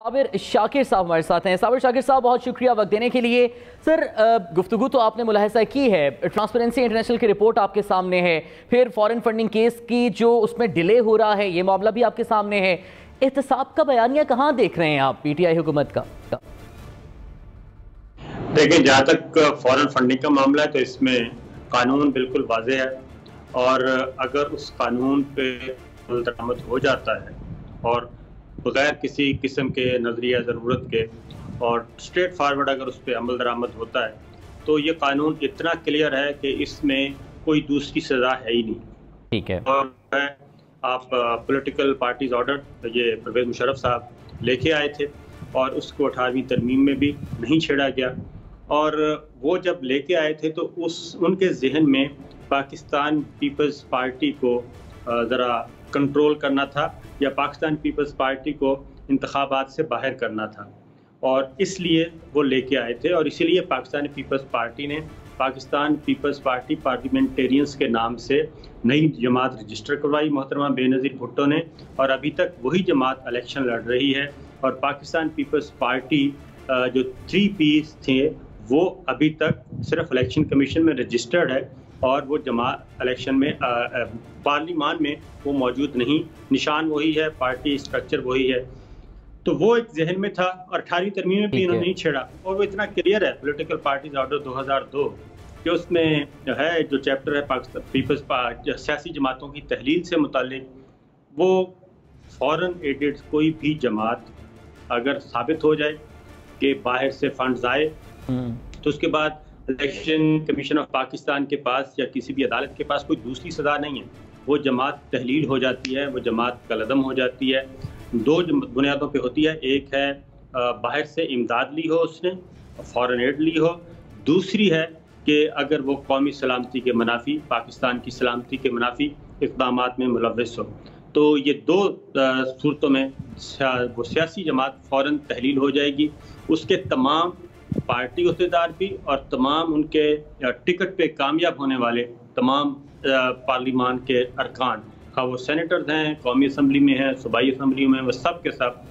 साबिर शाकिर साहब हमारे साथ हैं। साबिर शाकिर साहब, बहुत शुक्रिया वक्त देने के लिए। सर, गुफ्तगू तो आपने मुलाहिजा की है, ट्रांसपेरेंसी इंटरनेशनल की रिपोर्ट आपके सामने है, फिर फॉरेन फंडिंग केस की जो उसमें डिले हो रहा है ये मामला भी आपके सामने है। एहतसाब का बयानिया कहाँ देख रहे हैं आप पीटीआई हुकूमत का? देखिए, जहाँ तक फॉरेन फंडिंग का मामला है तो इसमें कानून बिल्कुल वाज़ेह है और अगर उस कानून पे दरामद हो जाता है और बगैर किसी किस्म के नज़रिया ज़रूरत के और स्ट्रेट फारवर्ड अगर उस पर अमल दरामद होता है तो ये कानून इतना क्लियर है कि इसमें कोई दूसरी सज़ा है ही नहीं। ठीक है। और आप पॉलिटिकल पार्टीज ऑर्डर ये परवेज़ मुशर्रफ साहब लेके आए थे और उसको 18वीं तरमीम में भी नहीं छेड़ा गया और वो जब लेके आए थे तो उनके जहन में पाकिस्तान पीपल्स पार्टी को ज़रा कंट्रोल करना था या पाकिस्तान पीपल्स पार्टी को इंतखाबात से बाहर करना था और इसलिए वो लेके आए थे और इसीलिए पाकिस्तान पीपल्स पार्टी ने पाकिस्तान पीपल्स पार्टी पार्लियामेंटेरियंस के नाम से नई जमात रजिस्टर करवाई मोहतरमा बेनज़ीर भुट्टो ने और अभी तक वही जमात इलेक्शन लड़ रही है और पाकिस्तान पीपल्स पार्टी जो 3 पीस थे वो अभी तक सिर्फ इलेक्शन कमीशन में रजिस्टर्ड है और वो जमात इलेक्शन में पार्लियामान में वो मौजूद नहीं, निशान वही है, पार्टी स्ट्रक्चर वही है। तो वो एक जहन में था और 18वीं तरमीम में भी इन्होंने नहीं छेड़ा और वो इतना क्लियर है पॉलिटिकल पार्टीज ऑर्डर 2002 कि उसमें है जो चैप्टर है पाकिस्तान पीपल्स पार्टी सियासी जमातों की तहलील से मुतालिक, वो फॉरेन एडेड कोई भी जमात अगर साबित हो जाए कि बाहर से फंड्स आए तो उसके बाद इलेक्शन कमीशन ऑफ पाकिस्तान के पास या किसी भी अदालत के पास कोई दूसरी सज़ा नहीं है, वो जमात तहलील हो जाती है, वो जमात कलअदम हो जाती है। 2 बुनियादों पे होती है, एक है बाहर से इमदाद ली हो उसने, फॉरेन एड ली हो, दूसरी है कि अगर वो कौमी सलामती के मुनाफी पाकिस्तान की सलामती के मुनाफी इक़दामात में मुलव्वस हो। तो ये 2 सूरतों में वो सियासी जमात फ़ौरन तहलील हो जाएगी, उसके तमाम पार्टी अहदेदार भी और तमाम उनके टिकट पे कामयाब होने वाले तमाम पार्लियामान के अरकान, हाँ वो सेनेटर्स हैं, कौमी असम्बली में हैं, सूबाई असम्बली में, वो सब के सब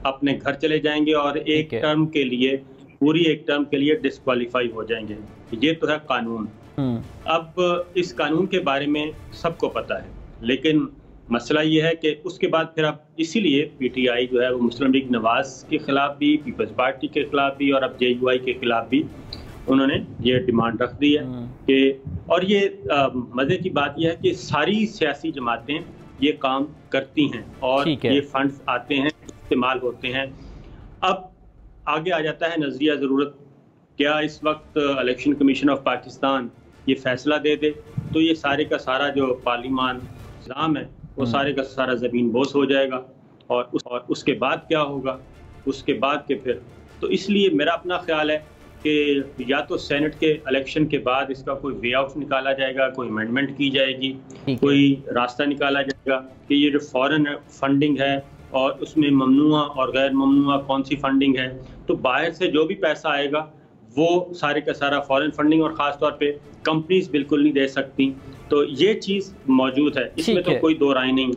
अपने घर चले जाएंगे और एक टर्म के लिए पूरी एक टर्म के लिए डिस्क्वालीफाई हो जाएंगे। ये तो है कानून। अब इस कानून के बारे में सबको पता है, लेकिन मसला ये है कि उसके बाद फिर अब इसीलिए पीटीआई जो है वो मुस्लिम लीग नवाज के खिलाफ भी, पीपल्स पार्टी के खिलाफ भी और अब जेयूआई के खिलाफ भी उन्होंने ये डिमांड रख दी है कि, और ये मज़े की बात यह है कि सारी सियासी जमातें ये काम करती हैं और ये फंड्स आते हैं, इस्तेमाल होते हैं। अब आगे आ जाता है नज़रिया ज़रूरत, क्या इस वक्त इलेक्शन कमीशन ऑफ पाकिस्तान ये फैसला दे दे तो ये सारे का सारा जो पार्लियामान निज़ाम है वो सारे का सारा ज़मीन बोस हो जाएगा और उसके बाद क्या होगा, उसके बाद के फिर तो इसलिए मेरा अपना ख्याल है कि या तो सेनेट के इलेक्शन के बाद इसका कोई वे आउट निकाला जाएगा, कोई अमेंडमेंट की जाएगी, कोई रास्ता निकाला जाएगा कि ये जो फॉरेन फंडिंग है और उसमें ममनुआ और गैर ममनुआ कौन सी फंडिंग है, तो बाहर से जो भी पैसा आएगा वो सारे का सारा फॉरेन फंडिंग और ख़ास तौर पे कंपनीज बिल्कुल नहीं दे सकती। तो ये चीज़ मौजूद है, इसमें तो कोई दो राय नहीं।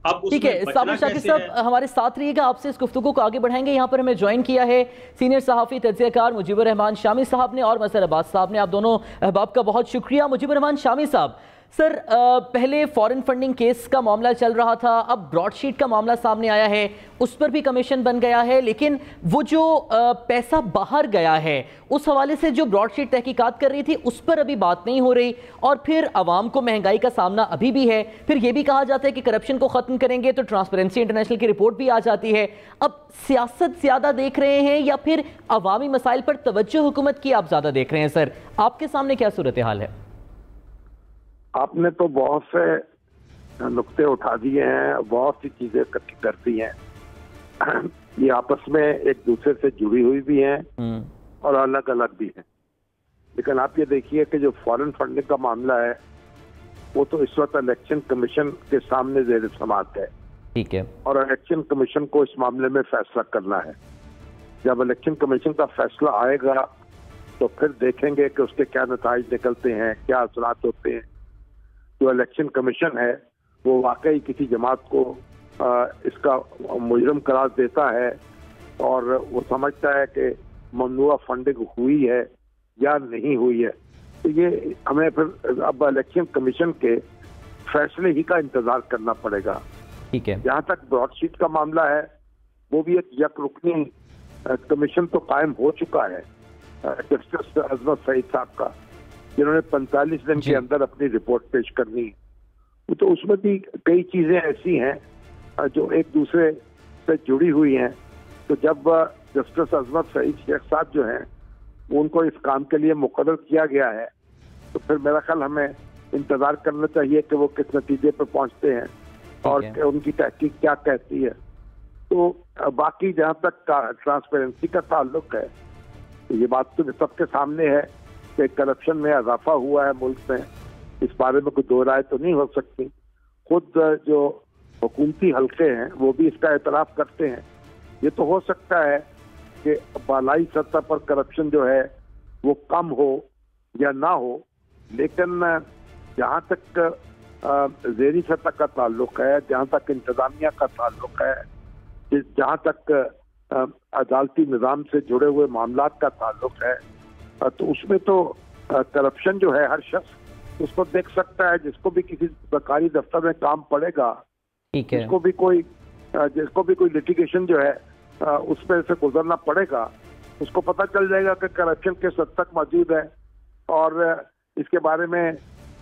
अब ठीक है, साबिर शाकिर साहब हमारे साथ रहिएगा, आपसे इस गुफ्तगू को आगे बढ़ाएंगे। यहाँ पर हमें ज्वाइन किया है सीनियर सहाफ़ी तज्ज़ियाकार मुजीबुर रहमान शामी साहब ने और मज़हर अब्बास साहब ने। आप दोनों अहबाब का बहुत शुक्रिया। मुजीबुर रहमान शामी साहब, सर पहले फॉरेन फंडिंग केस का मामला चल रहा था, अब ब्रॉडशीट का मामला सामने आया है, उस पर भी कमीशन बन गया है, लेकिन वो जो पैसा बाहर गया है उस हवाले से जो ब्रॉडशीट तहकीकात कर रही थी उस पर अभी बात नहीं हो रही और फिर आवाम को महंगाई का सामना अभी भी है। फिर ये भी कहा जाता है कि करप्शन को ख़त्म करेंगे तो ट्रांसपेरेंसी इंटरनेशनल की रिपोर्ट भी आ जाती है। अब सियासत ज़्यादा देख रहे हैं या फिर अवामी मसाइल पर तवज्जो हुकूमत की आप ज़्यादा देख रहे हैं? सर आपके सामने क्या सूरत हाल है? आपने तो बहुत से नुक्ते उठा दिए हैं, बहुत सी चीजें इकट्ठी कर दी हैं। ये आपस में एक दूसरे से जुड़ी हुई भी हैं और अलग अलग भी हैं। लेकिन आप ये देखिए कि जो फॉरेन फंडिंग का मामला है वो तो इस वक्त इलेक्शन कमीशन के सामने ज़ेर समाअत है। ठीक है। और इलेक्शन कमीशन को इस मामले में फैसला करना है। जब इलेक्शन कमीशन का फैसला आएगा तो फिर देखेंगे कि उसके क्या नतीजे निकलते हैं, क्या असरात होते हैं। जो इलेक्शन कमीशन है वो वाकई किसी जमात को इसका मुजरम करार देता है और वो समझता है कि ममनुआ फंडिंग हुई है या नहीं हुई है। तो ये हमें फिर अब इलेक्शन कमीशन के फैसले ही का इंतजार करना पड़ेगा। ठीक है। जहाँ तक ब्रॉडशीट का मामला है, वो भी एक यकरुकनी कमीशन तो कायम हो चुका है जस्टिस अजमत सईद साहब का, जिन्होंने 45 दिन के अंदर अपनी रिपोर्ट पेश करनी है। तो उसमें भी कई चीजें ऐसी हैं जो एक दूसरे से जुड़ी हुई हैं। तो जब जस्टिस अजमत सईद शेख साहब जो हैं उनको इस काम के लिए मुकर्रर किया गया है, तो फिर मेरा ख्याल हमें इंतजार करना चाहिए कि वो किस नतीजे पर पहुंचते हैं और उनकी तहकीक क्या कहती है। तो बाकी जहाँ तक ट्रांसपेरेंसी का ताल्लुक है, तो ये बात तो सबके सामने है कि करप्शन में इजाफा हुआ है मुल्क में, इस बारे में कोई दो राय तो नहीं हो सकती। खुद जो हुकूमती हल्के हैं वो भी इसका एतराफ करते हैं। ये तो हो सकता है कि बालाई सतह पर करप्शन जो है वो कम हो या ना हो, लेकिन जहाँ तक ज़ेरी सतह का ताल्लुक है, जहाँ तक इंतजामिया का ताल्लुक है, जहाँ तक अदालती निज़ाम से जुड़े हुए मामलात का ताल्लुक है, तो उसमें तो करप्शन जो है हर शख्स उसको देख सकता है। जिसको भी किसी सरकारी दफ्तर में काम पड़ेगा, ठीक है, जिसको भी कोई लिटिगेशन जो है उस पर से गुजरना पड़ेगा, उसको पता चल जाएगा कि करप्शन किस हद तक मौजूद है। और इसके बारे में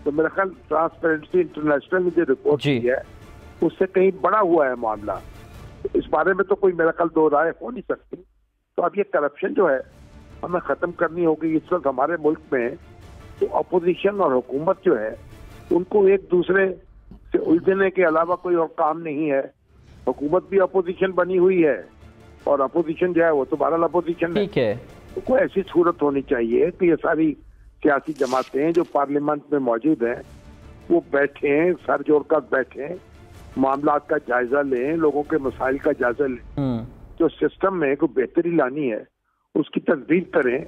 तो मेरा ख्याल ट्रांसपेरेंसी इंटरनेशनल ने जो रिपोर्ट की है उससे कहीं बड़ा हुआ है मामला। इस बारे में तो कोई मेरा ख्याल दो राय हो नहीं सकती। तो अब ये करप्शन जो है हमें खत्म करनी होगी। इस वक्त हमारे मुल्क में तो अपोजिशन और हुकूमत जो है उनको एक दूसरे से उलझने के अलावा कोई और काम नहीं है। हुकूमत भी अपोजिशन बनी हुई है और अपोजिशन जो है वो तो बहरहाल अपोजिशन है। ठीक है। तो कोई ऐसी सूरत होनी चाहिए कि ये सारी सियासी जमातें जो पार्लियामेंट में मौजूद हैं वो बैठें, सर जोड़कर बैठें, मामलात का जायजा लें, लोगों के मसाइल का जायजा लें, जो सिस्टम में कोई बेहतरी लानी है उसकी तदबीर करें,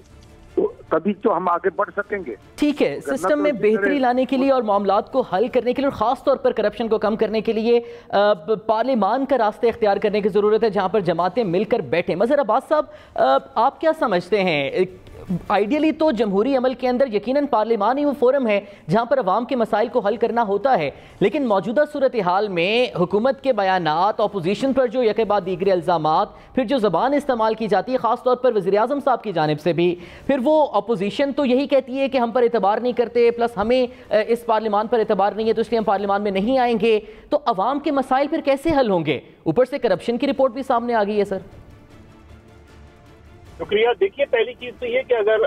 तो तभी तो हम आगे बढ़ सकेंगे। ठीक है, सिस्टम में बेहतरी लाने के लिए और मामलात को हल करने के लिए और खास तौर पर करप्शन को कम करने के लिए पार्लियामान का रास्ता इख्तियार करने की जरूरत है, जहां पर जमातें मिलकर बैठें। मज़हर अब्बास साहब, आप क्या समझते हैं? आइडियली तो जमहूरी अमल के अंदर यकीनन पार्लियामान ही वो फोरम है जहां पर अवाम के मसाइल को हल करना होता है, लेकिन मौजूदा सूरत हाल में हुकूमत के बयानात, अपोजिशन पर जो यके बाद दीगरे इल्ज़ामात, फिर जो ज़बान इस्तेमाल की जाती है ख़ास तौर पर वज़ीर आज़म साहब की जानिब से भी, फिर वो अपोजिशन तो यही कहती है कि हम पर एतबार नहीं करते, प्लस हमें इस पार्लियामान पर एतबार नहीं है तो इसलिए हम पार्लियामान में नहीं आएंगे। तो अवाम के मसाइल फिर कैसे हल होंगे? ऊपर से करप्शन की रिपोर्ट भी सामने आ गई है। सर शुक्रिया। देखिए, पहली चीज तो ये कि अगर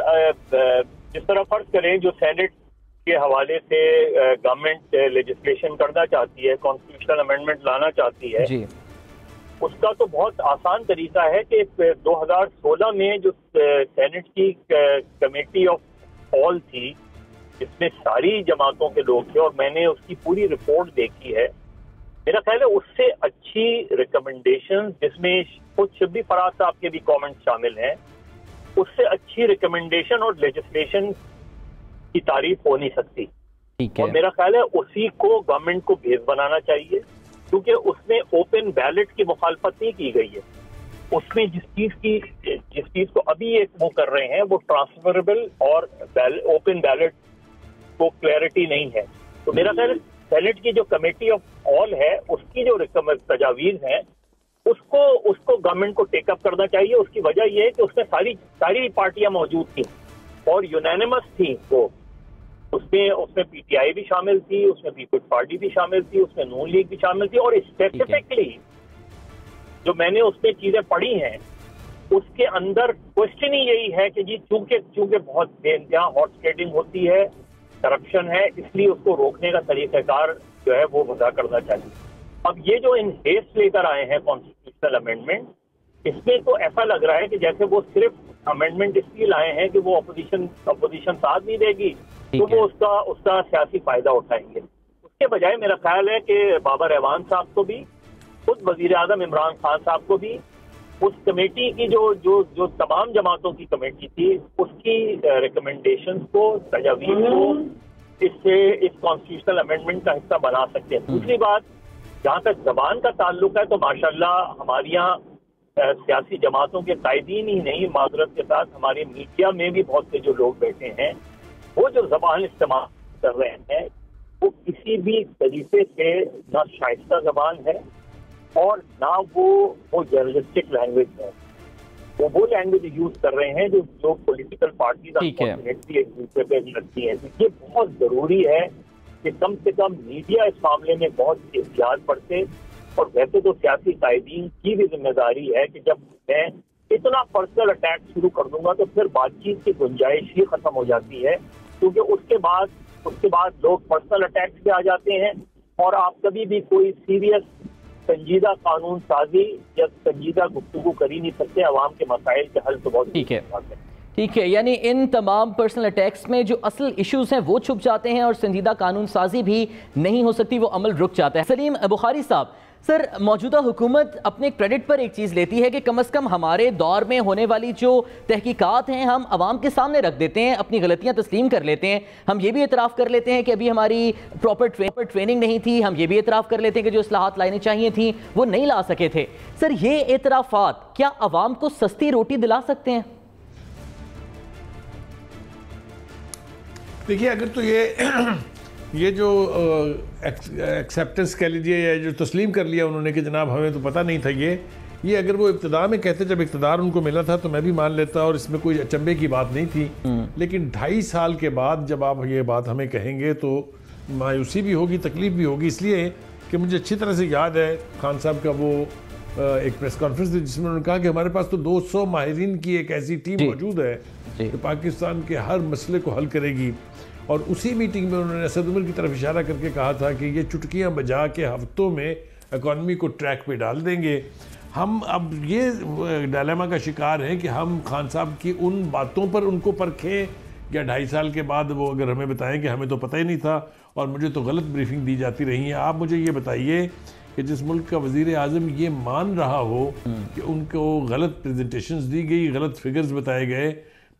जिस तरह फर्ज करें जो सेनेट के हवाले से गवर्नमेंट लेजिस्लेशन करना चाहती है, कॉन्स्टिट्यूशनल अमेंडमेंट लाना चाहती है जी, उसका तो बहुत आसान तरीका है कि 2016 में जो सेनेट की कमेटी ऑफ ऑल थी जिसमें सारी जमातों के लोग थे और मैंने उसकी पूरी रिपोर्ट देखी है, मेरा ख्याल है उससे अच्छी रिकमेंडेशन, जिसमें खुद शिब्बी फराज साहब के भी कमेंट शामिल हैं, उससे अच्छी रिकमेंडेशन और लेजिस्लेशन की तारीफ हो नहीं सकती। और मेरा ख्याल है उसी को गवर्नमेंट को बेस बनाना चाहिए, क्योंकि उसमें ओपन बैलेट की मुखालफत नहीं की गई है। उसमें जिस चीज को अभी एक वो कर रहे हैं वो ट्रांसफरेबल और ओपन बैलेट को क्लैरिटी नहीं है। तो मेरा ख्याल सेनेट की जो कमेटी ऑफ ऑल है उसकी जो तजावीज हैं उसको गवर्नमेंट को टेकअप करना चाहिए। उसकी वजह यह है कि उसमें सारी पार्टियां मौजूद थी और यूनानिमस थी। वो उसमें पीटीआई भी शामिल थी, उसमें पीपल्स पार्टी भी शामिल थी, उसमें नून लीग भी शामिल थी। और स्पेसिफिकली जो मैंने उसमें चीजें पढ़ी हैं उसके अंदर क्वेश्चन ही यही है कि जी चूंकि बहुत बेइंतहा हॉर्स ट्रेडिंग होती है, करप्शन है, इसलिए उसको रोकने का तरीकाकार जो है वो वजह करना चाहिए। अब ये जो इन हेस्ट लेकर आए हैं कॉन्स्टिट्यूशनल अमेंडमेंट, इसमें तो ऐसा लग रहा है कि जैसे वो सिर्फ अमेंडमेंट इसलिए लाए हैं कि वो अपोजिशन साथ नहीं देगी तो वो उसका सियासी फायदा उठाएंगे। उसके बजाय मेरा ख्याल है कि बाबर रहमान साहब को भी, खुद वजीर आजम इमरान खान साहब को भी उस कमेटी की जो तमाम जमातों की कमेटी थी उसकी रिकमेंडेशंस को, तजावीज़ को इस कॉन्स्टिट्यूशनल अमेंडमेंट का हिस्सा बना सकते हैं। दूसरी बात, जहाँ तक जबान का ताल्लुक है तो माशाल्लाह हमारे यहाँ सियासी जमातों के कायदीन ही नहीं, माजरत के साथ हमारे मीडिया में भी बहुत से जो लोग बैठे हैं, वो जो जबान इस्तेमाल कर रहे हैं वो किसी भी तरीके से ना शाइस्ता जबान है और ना वो जर्नलिस्टिक लैंग्वेज है। वो लैंग्वेज यूज कर रहे हैं जो पॉलिटिकल पार्टीज अनफॉर्चुनेटली एक दूसरे पे रखती है। ये बहुत जरूरी है कि कम से कम मीडिया इस मामले में बहुत एहतियात बरते। और वैसे तो सियासी कायदीन की भी जिम्मेदारी है कि जब मैं इतना पर्सनल अटैक शुरू कर दूंगा तो फिर बातचीत की गुंजाइश ही खत्म हो जाती है, क्योंकि उसके बाद लोग पर्सनल अटैक्स पे आ जाते हैं और आप कभी भी कोई सीरियस संजीदा कानून साजी या संजीदा गुफ्तगू कर ही नहीं सकते। अवाम के मसाइल के हल तो बहुत ठीक है, यानी इन तमाम पर्सनल अटैक्स में जो असल इश्यूज हैं वो छुप जाते हैं और संजीदा कानून साजी भी नहीं हो सकती, वो अमल रुक जाता है। सलीम बुखारी साहब, सर, मौजूदा हुकूमत अपने क्रेडिट पर एक चीज़ लेती है कि कम अज़ कम हमारे दौर में होने वाली जो तहकीकात हैं हम आवाम के सामने रख देते हैं, अपनी गलतियां तस्लीम कर लेते हैं। हम ये भी एतराफ़ कर लेते हैं कि अभी हमारी प्रॉपर ट्रेनिंग नहीं थी। हम ये भी एतराफ़ कर लेते हैं कि जो इस्लाहात लानी चाहिए थी वो नहीं ला सके थे। सर, ये एतराफ़ात क्या आवाम को सस्ती रोटी दिला सकते हैं? देखिए, अगर तो ये जो एक्सेप्टेंस कह लीजिए या जो तस्लीम कर लिया उन्होंने कि जनाब हमें तो पता नहीं था, ये अगर वो इब्तिदा में कहते जब इक़्तिदार उनको मिला था तो मैं भी मान लेता और इसमें कोई अचंभे की बात नहीं थी। लेकिन 2.5 साल के बाद जब आप ये बात हमें कहेंगे तो मायूसी भी होगी, तकलीफ भी होगी। इसलिए कि मुझे अच्छी तरह से याद है खान साहब का वो एक प्रेस कॉन्फ्रेंस थी जिसमें उन्होंने कहा कि हमारे पास तो 200 माहिरीन की एक ऐसी टीम मौजूद है कि पाकिस्तान के हर मसले को हल करेगी। और उसी मीटिंग में उन्होंने असद उमर की तरफ इशारा करके कहा था कि ये चुटकियां बजा के हफ्तों में इकॉनमी को ट्रैक पे डाल देंगे। हम अब ये डायलेमा का शिकार हैं कि हम खान साहब की उन बातों पर उनको परखें या 2.5 साल के बाद वो अगर हमें बताएं कि हमें तो पता ही नहीं था और मुझे तो गलत ब्रीफिंग दी जाती रही है। आप मुझे ये बताइए कि जिस मुल्क का वज़ीर आज़म ये मान रहा हो कि उनको गलत प्रेजेंटेशंस दी गई, गलत फिगर्स बताए गए,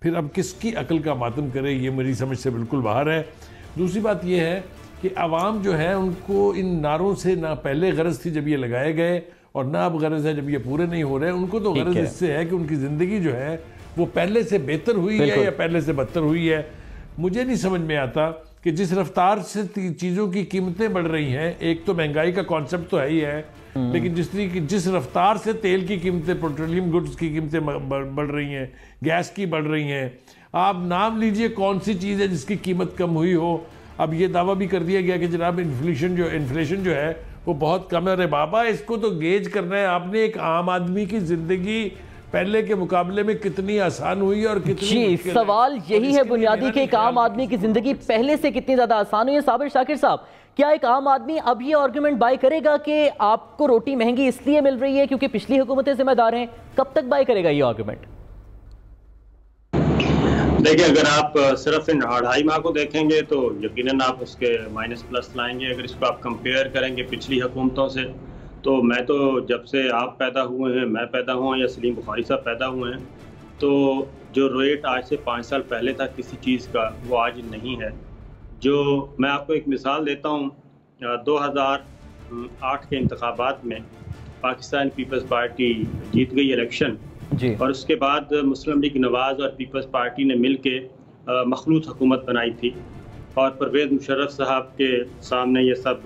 फिर अब किसकी अकल का मातम करे, ये मेरी समझ से बिल्कुल बाहर है। दूसरी बात ये है कि आवाम जो है उनको इन नारों से ना पहले गरज थी जब ये लगाए गए और ना अब गरज है जब ये पूरे नहीं हो रहे। उनको तो गरज इससे है कि उनकी ज़िंदगी जो है वो पहले से बेहतर हुई है या पहले से बदतर हुई है। मुझे नहीं समझ में आता कि जिस रफ्तार से चीज़ों की कीमतें बढ़ रही हैं, एक तो महंगाई का कॉन्सेप्ट तो है ही है, लेकिन जिस रफ्तार से तेल की कीमतें, पेट्रोलियम गुड्स की कीमतें बढ़ रही हैं, गैस की बढ़ रही हैं, आप नाम लीजिए कौन सी चीज़ है जिसकी कीमत कम हुई हो। अब ये दावा भी कर दिया गया कि जनाब इन्फ्लेशन जो है वो बहुत कम है। अरे बाबा, इसको तो गेज करना है आपने एक आम आदमी की ज़िंदगी पहले के मुकाबले में कितनी आसान हुई और कितनी। जी, सवाल यही है बुनियादी कि एक आम आदमी की जिंदगी पहले से कितनी ज्यादा आसान हुई है। साबिर शाकिर साहब, क्या एक आम आदमी अब ये आर्गुमेंट बाय करेगा कि आपको रोटी महंगी इसलिए मिल रही है क्योंकि पिछली हुकूमतें जिम्मेदार हैं? कब तक बाय करेगा ये आर्गुमेंट? देखिए, अगर आप सिर्फ इन 2.5 माह को देखेंगे तो यकीनन आप उसके माइनस प्लस लाएंगे। अगर इसको आप कंपेयर करेंगे पिछली हुकूमतों से, तो मैं तो जब से आप पैदा हुए हैं, मैं पैदा हुआ या सलीम बुखारी साहब पैदा हुए हैं, तो जो रेट आज से 5 साल पहले था किसी चीज़ का, वो आज नहीं है। जो मैं आपको एक मिसाल देता हूँ, 2008 के इंतखाबात में पाकिस्तान पीपल्स पार्टी जीत गई इलेक्शन जी, और उसके बाद मुस्लिम लीग नवाज़ और पीपल्स पार्टी ने मिल के मखलूत हुकूमत बनाई थी और परवेज़ मुशर्रफ साहब के सामने ये सब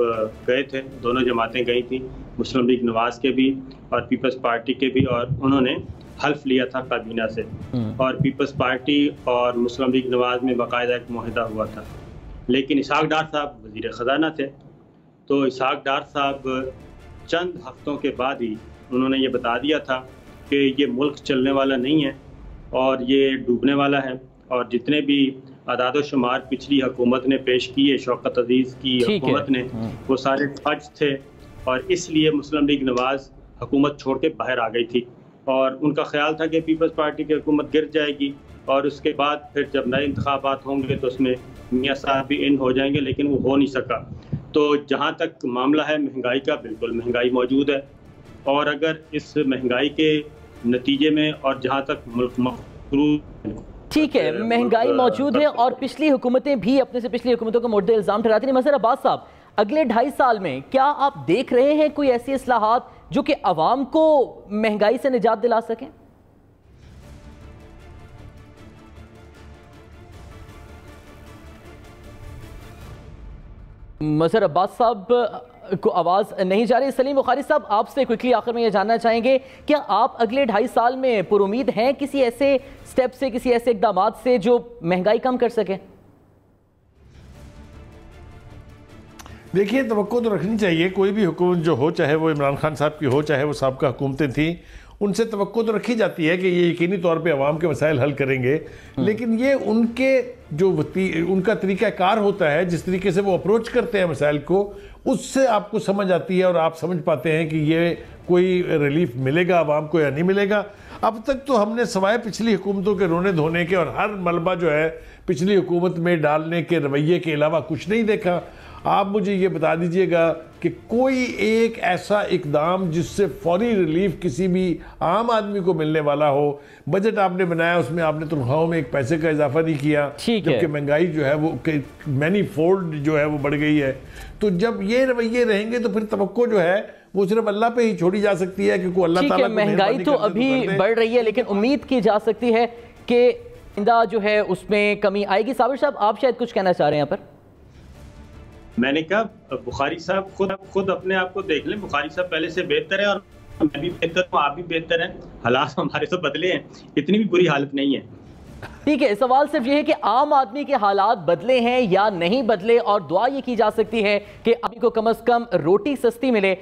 गए थे। दोनों जमातें गई थी, मुस्लिम लीग नवाज़ के भी और पीपल्स पार्टी के भी, और उन्होंने हल्फ लिया था काबीना से। और पीपल्स पार्टी और मुस्लिम लीग नवाज़ में बाकायदा एक मुआहदा हुआ था। लेकिन इसहाक डार साहब वज़ीर ख़जाना थे, तो इसहाक डार साहब चंद हफ्तों के बाद ही उन्होंने ये बता दिया था कि ये मुल्क चलने वाला नहीं है और ये डूबने वाला है। और जितने भी आदाद शुमार पिछली हुकूमत ने पेश किए, शौकत अजीज़ की हुकूमत ने, वो सारे फर्ज थे और इसलिए मुस्लिम लीग नवाज़ हुकूमत छोड़ के बाहर आ गई थी। और उनका ख्याल था कि पीपल्स पार्टी की हुकूमत गिर जाएगी और उसके बाद फिर जब नए इंतखाबात होंगे तो उसमें मियाँ साहब भी इन हो जाएंगे, लेकिन वो हो नहीं सका। तो जहाँ तक मामला है महंगाई का, बिल्कुल महंगाई मौजूद है और अगर इस महंगाई के नतीजे में और जहाँ तक मुल्क मकरूज, ठीक है, महंगाई मौजूद है और पिछली हुकूमतें भी अपने से पिछली हुकूमतों को मुद्दे इल्ज़ाम ठहराती हैं। मसर अब्बास साहब, अगले 2.5 साल में क्या आप देख रहे हैं कोई ऐसी इस्लाहात जो कि अवाम को महंगाई से निजात दिला सकें? मजहर अब्बास साहब को आवाज़ नहीं जा रही। सलीम बुखारी साहब, आपसे क्विकली आखिर में ये जानना चाहेंगे, क्या आप अगले 2.5 साल में पुरुमीद हैं किसी ऐसे स्टेप से, किसी ऐसे इकदाम से जो महंगाई कम कर सके? देखिए, तवक्को तो रखनी चाहिए। कोई भी हुकूमत जो हो, चाहे वो इमरान खान साहब की हो, चाहे वो साबका हुकूमतें थी, उनसे तवक्को तो रखी जाती है कि ये यकीनी तौर पे अवाम के मसाइल हल करेंगे। लेकिन ये उनके जो उनका तरीक़ाकार होता है, जिस तरीके से वो अप्रोच करते हैं मसाइल को, उससे आपको समझ आती है और आप समझ पाते हैं कि ये कोई रिलीफ मिलेगा अवाम को या नहीं मिलेगा। अब तक तो हमने सवाए पिछली हुकूमतों के रोने धोने के और हर मलबा जो है पिछली हुकूमत में डालने के रवैये के अलावा कुछ नहीं देखा। आप मुझे ये बता दीजिएगा कि कोई एक ऐसा इकदाम जिससे फौरी रिलीफ किसी भी आम आदमी को मिलने वाला हो। बजट आपने बनाया, उसमें आपने तनख्वाहों में 1 पैसे का इजाफा नहीं किया, जबकि महंगाई जो है वो मैनी फोल्ड जो है वो बढ़ गई है। तो जब ये रवैये रहेंगे तो फिर तवक्को जो है वो सिर्फ अल्लाह पे ही छोड़ी जा सकती है, क्योंकि अल्लाह ताला महंगाई तो अभी बढ़ रही है, लेकिन उम्मीद की जा सकती है कि इंदा जो है उसमें कमी आएगी। साबिर साहब, आप शायद कुछ कहना चाह रहे हैं यहाँ पर? मैंने कहा बुखारी साहब खुद अपने आप को देख लें। बुखारी साहब पहले से बेहतर है और मैं भी बेहतर हूँ, आप भी बेहतर हैं। हालात हमारे तो बदले हैं, इतनी भी बुरी हालत नहीं है। ठीक है, सवाल सिर्फ ये है कि आम आदमी के हालात बदले हैं या नहीं बदले, और दुआ ये की जा सकती है कि आदमी को कम से कम रोटी सस्ती मिले।